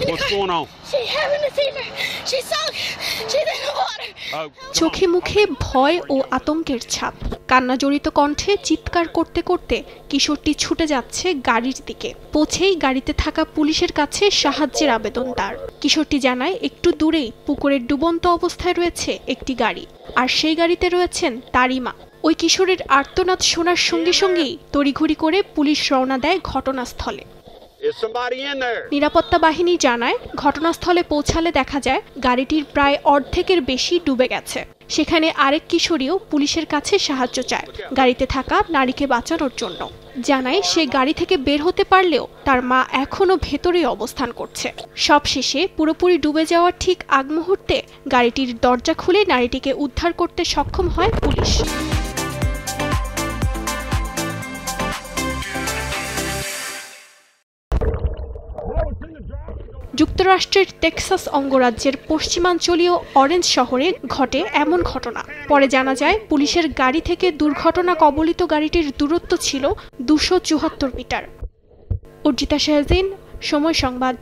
What's going on? She's having a seizure. She's sunk. She's in the water. চোখে মুখে ভয় ও আতঙ্কের ছাপ, কান্নাজড়িত কণ্ঠে চিৎকার করতে করতে কিশোরটি ছুটে যাচ্ছে গাড়ির দিকে। পৌঁছেই গাড়িতে থাকা পুলিশের কাছে সাহায্যের আবেদন তার। কিশোরটি জানায় একটু দূরেই পুকুরের ডুবন্ত অবস্থায় রয়েছে একটি গাড়ি, আর সেই গাড়িতে রয়েছেন তারই মা। ওই কিশোরের আর্তনাদ শোনার সঙ্গে সঙ্গেই তড়িঘড়ি করে পুলিশ রওনা দেয় ঘটনাস্থলে। নিরাপত্তা বাহিনী জানায় ঘটনাস্থলে পৌঁছালে দেখা যায় গাড়িটির প্রায় অর্ধেকের বেশি ডুবে গেছে। সেখানে আরেক কিশোরীও পুলিশের কাছে সাহায্য চায় গাড়িতে থাকা নারীকে বাঁচানোর জন্য। জানায় সে গাড়ি থেকে বের হতে পারলেও তার মা এখনো ভেতরে অবস্থান করছে। সবশেষে পুরোপুরি ডুবে যাওয়ার ঠিক আগ মুহূর্তে গাড়িটির দরজা খুলে নারীটিকে উদ্ধার করতে সক্ষম হয় পুলিশ। যুক্তরাষ্ট্রের টেক্সাস অঙ্গরাজ্যের পশ্চিমাঞ্চলীয় অরেঞ্জ শহরে ঘটে এমন ঘটনা। পরে জানা যায় পুলিশের গাড়ি থেকে দুর্ঘটনা কবলিত গাড়িটির দূরত্ব ছিল 274 মিটার। অর্জিতা শাহজিন, সময় সংবাদ।